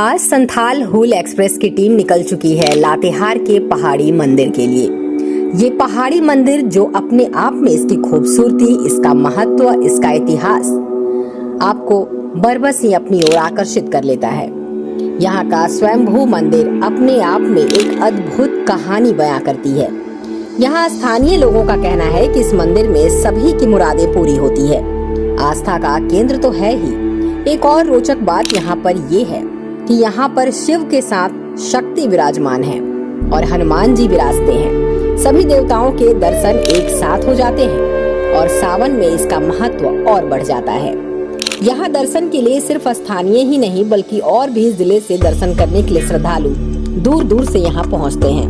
आज संथाल हुल एक्सप्रेस की टीम निकल चुकी है लातेहार के पहाड़ी मंदिर के लिए। ये पहाड़ी मंदिर जो अपने आप में इसकी खूबसूरती, इसका महत्व, इसका इतिहास आपको बरबस ही अपनी ओर आकर्षित कर लेता है। यहाँ का स्वयंभू मंदिर अपने आप में एक अद्भुत कहानी बयां करती है। यहाँ स्थानीय लोगों का कहना है कि इस मंदिर में सभी की मुरादें पूरी होती है। आस्था का केंद्र तो है ही। एक और रोचक बात यहाँ पर ये है कि यहाँ पर शिव के साथ शक्ति विराजमान है और हनुमान जी विराजते हैं। सभी देवताओं के दर्शन एक साथ हो जाते हैं और सावन में इसका महत्व और बढ़ जाता है। यहाँ दर्शन के लिए सिर्फ स्थानीय ही नहीं बल्कि और भी जिले से दर्शन करने के लिए श्रद्धालु दूर दूर से यहाँ पहुँचते हैं।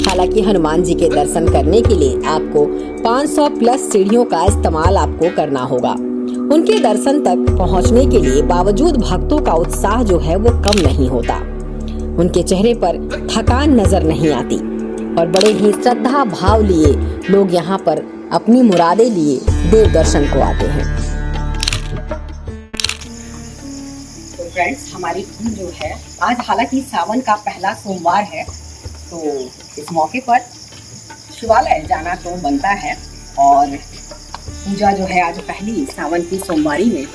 हालांकि हनुमान जी के दर्शन करने के लिए आपको 500 प्लस सीढ़ियों का इस्तेमाल आपको करना होगा। उनके दर्शन तक पहुंचने के लिए बावजूद भक्तों का उत्साह जो है वो कम नहीं होता। उनके चेहरे पर थकान नजर नहीं आती और बड़े ही श्रद्धा भाव लिए लोग यहाँ पर अपनी मुरादें लिए देव दर्शन को आते हैं। तो फ्रेंड्स, हमारी टीम जो है आज, हालांकि सावन का पहला सोमवार है, तो इस मौके पर शिवालय जाना तो बनता है और पूजा जो है आज पहली सावन की सोमवारी में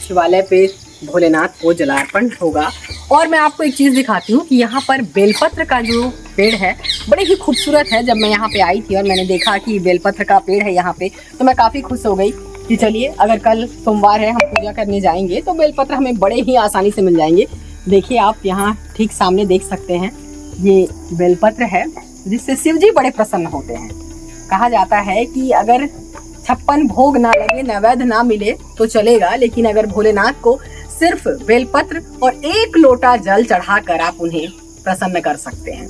शिवालय पे भोलेनाथ को जलार्पण होगा। और मैं आपको एक चीज़ दिखाती हूँ कि यहाँ पर बेलपत्र का जो पेड़ है बड़े ही खूबसूरत है। जब मैं यहाँ पे आई थी और मैंने देखा कि बेलपत्र का पेड़ है यहाँ पे, तो मैं काफ़ी खुश हो गई कि चलिए अगर कल सोमवार है, हम पूजा करने जाएंगे तो बेलपत्र हमें बड़े ही आसानी से मिल जाएंगे। देखिए आप यहाँ ठीक सामने देख सकते हैं, ये बेलपत्र है जिससे शिव जी बड़े प्रसन्न होते हैं। कहा जाता है कि अगर 56 भोग ना लगे, नैवेद्य ना मिले तो चलेगा, लेकिन अगर भोलेनाथ को सिर्फ बेलपत्र और 1 लोटा जल चढ़ाकर आप उन्हें प्रसन्न कर सकते हैं।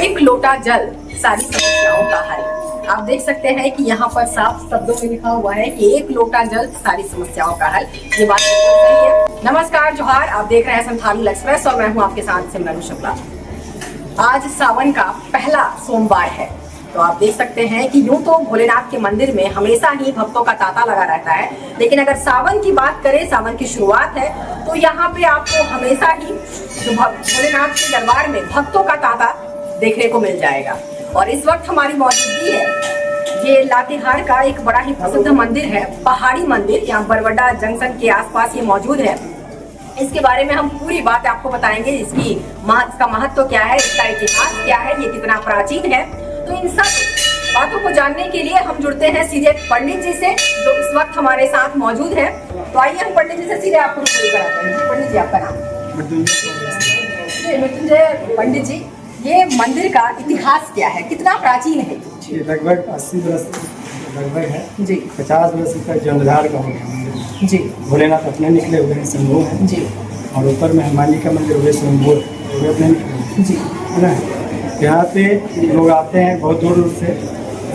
एक लोटा जल सारी समस्याओं का हल। आप देख सकते हैं कि यहाँ पर साफ शब्दों में लिखा हुआ है कि 1 लोटा जल सारी समस्याओं का हल। ये बात सही है। नमस्कार, जोहार। आप देख रहे हैं संथाल हुल एक्सप्रेस और मैं हूँ आपके साथ सिमरन शुक्ला। आज सावन का पहला सोमवार है, तो आप देख सकते हैं कि यूं तो भोलेनाथ के मंदिर में हमेशा ही भक्तों का तांता लगा रहता है, लेकिन अगर सावन की बात करें, सावन की शुरुआत है, तो यहाँ पे आपको हमेशा ही जो भोलेनाथ के दरबार में भक्तों का तांता देखने को मिल जाएगा। और इस वक्त हमारी मौजूदगी है ये लातेहार का एक बड़ा ही प्रसिद्ध मंदिर है, पहाड़ी मंदिर। यहाँ बरवड्डा जंक्शन के आसपास ये मौजूद है। इसके बारे में हम पूरी बात आपको बताएंगे। इसका महत्व क्या है, इसका इतिहास क्या है, ये कितना प्राचीन है। तो इन सब बातों को जानने के लिए हम जुड़ते हैं सीधे पंडित जी से, जो इस वक्त हमारे साथ मौजूद है। तो आइए हम पंडित जी से सीधे आपको शुरू कराते हैं। पंडित जी, आपका नाम? मृत्युंजय। पंडित जी, ये मंदिर का इतिहास क्या है, कितना प्राचीन है? ये लगभग 80 वर्ष लगभग है जी। 50 वर्ष का जलधार का हो गया मंदिर जी। भोलेनाथ अपने निकले हुए हैं, शंभू हैं जी। और ऊपर में हनुमान जी का मंदिर हुए शंभू अपने निकले जी, है ना। यहाँ पे लोग आते हैं बहुत दूर दूर से,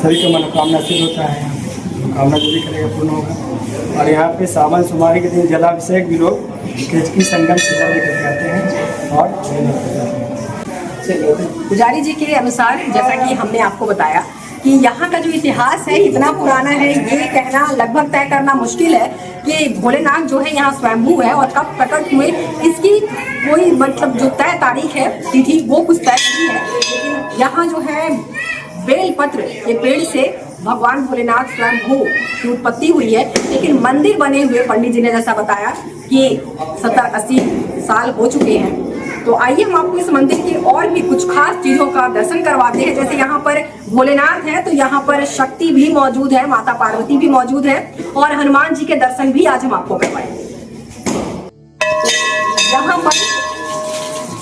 सभी का मनोकामना सिद्ध होता है। यहाँ पे मनोकामना जो भी करेगा पूर्ण होगा। और यहाँ पे सावन सोमवारी के दिन जलाभिषेक भी लोग केचकी संगम से लेकर के आते हैं और पुजारी जी के अनुसार, जैसा कि हमने आपको बताया कि यहाँ का जो इतिहास है इतना पुराना है, ये कहना लगभग तय करना मुश्किल है कि भोलेनाथ जो है यहाँ स्वयंभू है और कब प्रकट हुए इसकी कोई मतलब जो तय तारीख है, तिथि, वो कुछ तय नहीं है। लेकिन यहाँ जो है बेलपत्र के पेड़ से भगवान भोलेनाथ स्वयंभू की उत्पत्ति हुई है। लेकिन मंदिर बने हुए पंडित जी ने जैसा बताया कि 70-80 साल हो चुके हैं। तो आइए हम आपको इस मंदिर की और भी कुछ खास चीजों का दर्शन करवाते हैं। जैसे यहाँ पर भोलेनाथ है तो यहाँ पर शक्ति भी मौजूद है, माता पार्वती भी मौजूद है और हनुमान जी के दर्शन भी आज हम आपको करवाएंगे। यहाँ पर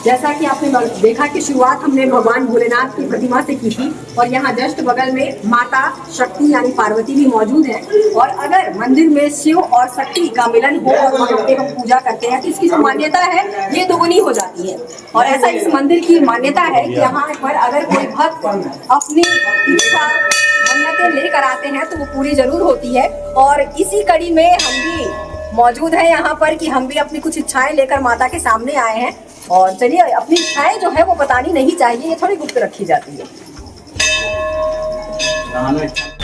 जैसा कि आपने देखा कि शुरुआत हमने भगवान भोलेनाथ की प्रतिमा से की थी और यहाँ जस्ट बगल में माता शक्ति यानी पार्वती भी मौजूद है। और अगर मंदिर में शिव और शक्ति का मिलन हो और वहाँ पे हम पूजा करते हैं तो इसकी जो मान्यता है ये दोगुनी हो जाती है। और ऐसा इस मंदिर की मान्यता है कि यहाँ पर अगर कोई भक्त अपनी इच्छा मन्नतें लेकर आते हैं तो वो पूरी जरूर होती है। और इसी कड़ी में हम भी मौजूद है यहाँ पर कि हम भी अपनी कुछ इच्छाएं लेकर माता के सामने आए हैं। और चलिए, अपनी इच्छाएं जो है वो बतानी नहीं चाहिए, ये थोड़ी गुप्त रखी जाती है।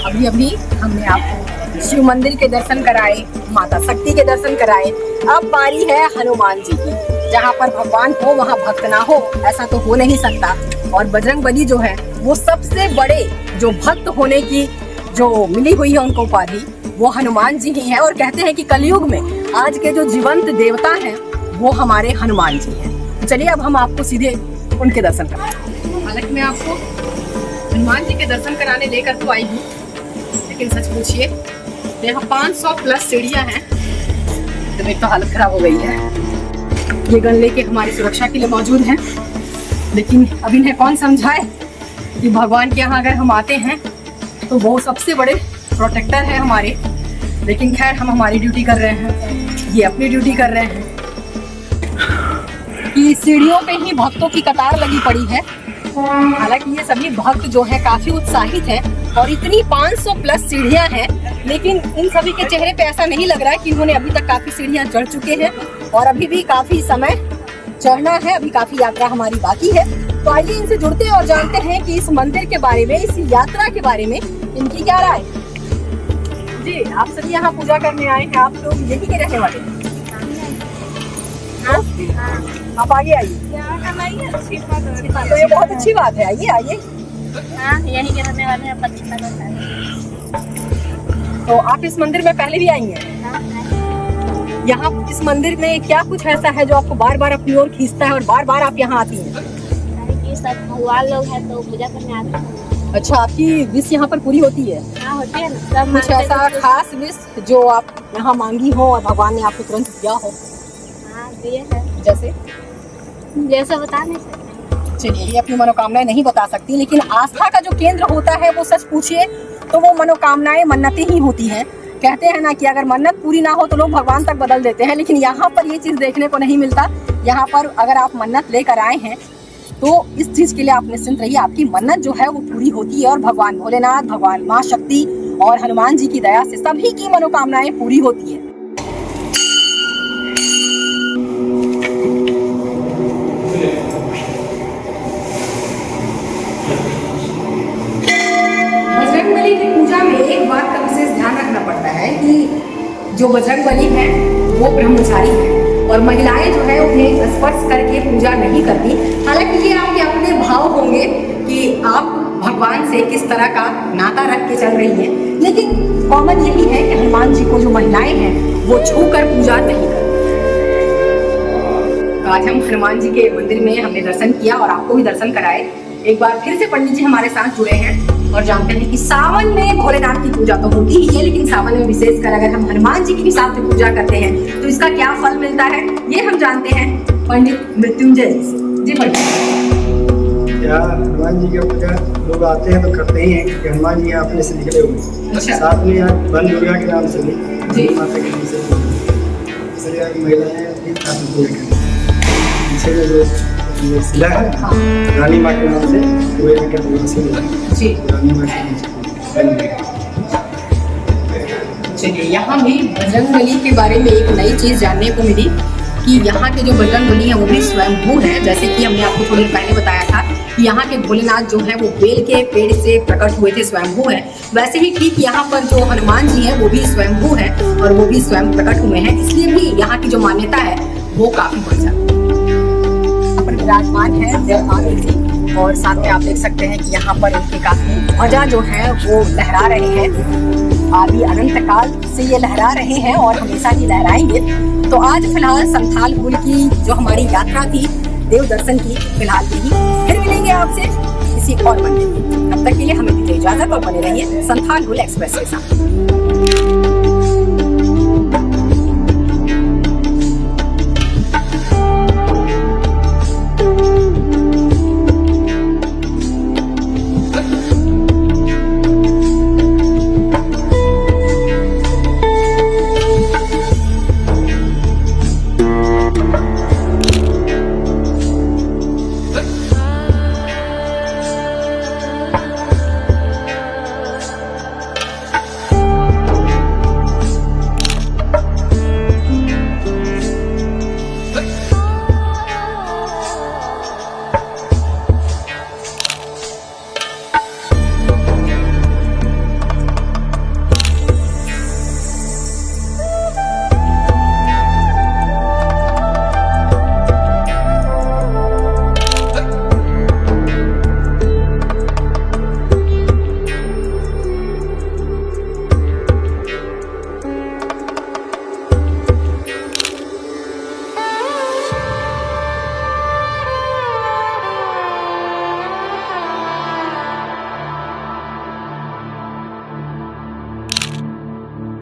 अभी अभी हमने आपको शिव मंदिर के दर्शन कराए, माता शक्ति के दर्शन कराए। अब बारी है हनुमान जी की। जहाँ पर भगवान हो वहाँ भक्त ना हो, ऐसा तो हो नहीं सकता। और बजरंगबली जो है वो सबसे बड़े जो भक्त होने की जो मिली हुई है उनको उपाधि, वो हनुमान जी ही हैं। और कहते हैं कि कलयुग में आज के जो जीवंत देवता हैं वो हमारे हनुमान जी हैं। चलिए अब हम आपको सीधे उनके दर्शन कराएं। हालांकि मैं आपको हनुमान जी के दर्शन कराने लेकर तो आई हूँ, लेकिन सच पूछिए तो यहाँ 500 प्लस सीढ़ियाँ हैं। तो मेरी तो हालत खराब हो गई है। ये गन लेके हमारी सुरक्षा के लिए मौजूद हैं, लेकिन अब इन्हें कौन समझाए कि भगवान के यहाँ अगर हम आते हैं तो वो सबसे बड़े प्रोटेक्टर है हमारे। लेकिन खैर हम हमारी ड्यूटी कर रहे हैं, ये अपनी ड्यूटी कर रहे हैं। कि सीढ़ियों पे ही भक्तों की कतार लगी पड़ी है। हालांकि ये सभी भक्त जो है काफी उत्साहित हैं और इतनी 500 प्लस सीढ़ियां हैं, लेकिन इन सभी के चेहरे पे ऐसा नहीं लग रहा है कि इन्होंने अभी तक काफी सीढ़ियां चढ़ चुके हैं और अभी भी काफी समय चढ़ना है, अभी काफी यात्रा हमारी बाकी है। तो आइए इनसे जुड़ते हैं और जानते हैं कि इस मंदिर के बारे में, इस यात्रा के बारे में इनकी क्या राय। जी, आप सभी यहाँ पूजा करने आए हैं, आप लोग यही के रहने वाले हैं? आप आगे आइए। तो ये बहुत अच्छी बात है, आइए आइए। यही के रहने वाले हैं। तो आप इस मंदिर में पहले भी आई हैं? यहाँ इस मंदिर में क्या कुछ ऐसा है जो आपको बार बार अपनी ओर खींचता है और बार बार आप यहाँ आती हैं? सब भगवान लोग हैं तो पूजा करने आते हैं। अच्छा, आपकी विश यहाँ पर पूरी होती है? हाँ, होती है ना। सब कुछ ऐसा खास विश जो आप यहाँ मांगी हो और भगवान ने आपको तुरंत दिया हो? हाँ, दिए है। जैसे बता नहीं सकते। चलिए, ये अपनी मनोकामनाएं नहीं बता सकती, लेकिन आस्था का जो केंद्र होता है वो सच पूछिए तो वो मनोकामनाएं, मन्नतें ही होती हैं। कहते हैं ना कि अगर मन्नत पूरी ना हो तो लोग भगवान तक बदल देते हैं, लेकिन यहाँ पर ये चीज़ देखने को नहीं मिलता। यहाँ पर अगर आप मन्नत लेकर आए हैं तो इस चीज़ के लिए आप निश्चिंत रहिए, आपकी मन्नत जो है वो पूरी होती है और भगवान भोलेनाथ, भगवान माँ शक्ति और हनुमान जी की दया से सभी की मनोकामनाएं पूरी होती है। बजरंगबली की पूजा में एक बात का विशेष ध्यान रखना पड़ता है कि जो बजरंगबली है वो ब्रह्मचारी है और महिलाएं जो है उन्हें स्पर्श करके पूजा नहीं करती। हालांकि ये आपके अपने भाव होंगे कि आप भगवान से किस तरह का नाता रख के चल रही हैं, लेकिन कॉमन यही है कि हनुमान जी को जो महिलाएं हैं वो छूकर पूजा नहीं करती। तो आज हम हनुमान जी के मंदिर में हमने दर्शन किया और आपको भी दर्शन कराए। एक बार फिर से पंडित जी हमारे साथ जुड़े हैं और जानते हैं कि सावन में भोलेनाथ की पूजा तो होती ही है, लेकिन सावन में विशेषकर अगर हम हनुमान जी की भी साथ में पूजा करते हैं तो इसका क्या फल मिलता है, ये हम जानते हैं पंडित मृत्युंजय जी से। जी पंडित। यहाँ हनुमान जी की पूजा लोग आते हैं तो करते ही हैं, क्योंकि हनुमान जी यहाँ अपने से निकले हुए। अच्छा। साथ में यहाँ वन दुर्गा के नाम से भी, जी, माता के नाम से इसलिए महिलाएं भी साथ में पूजा करती हैं। पीछे में जो ये शिला है, हाँ, रानी माँ के नाम से पूरे के पूरा शिला जी, रानी माँ के नाम से। चलिए, यहाँ भी बजरंगबली के बारे में एक नई चीज़ जानने को मिली कि यहाँ के जो बजरंगबली हैं वो भी स्वयंभू हैं। जैसे कि हमने आपको थोड़ी देर पहले बताया था कि यहाँ के भोलेनाथ जो हैं वो बेल के पेड़ से प्रकट हुए थे, स्वयंभू हैं। वैसे ही ठीक यहाँ पर जो हनुमान जी हैं वो भी स्वयंभू हैं और वो भी स्वयं प्रकट हुए हैं, इसलिए भी यहाँ की जो मान्यता है वो काफ़ी बढ़ जाती है। यहाँ पर विराजमान है जय आनंद जी और साथ में आप देख सकते हैं कि यहाँ पर उनके काफ़ी ध्वजा जो है वो लहरा रहे हैं। आदि अनंत काल से ये लहरा रहे हैं और हमेशा ही लहराएंगे। तो आज फिलहाल संथाल हुल की जो हमारी यात्रा थी देव दर्शन की, फिलहाल यही। फिर मिलेंगे आपसे किसी और मंदिर में। तब तक के लिए हमें दीजिए इजाजत और बने रहिए संथाल हुल एक्सप्रेस के साथ।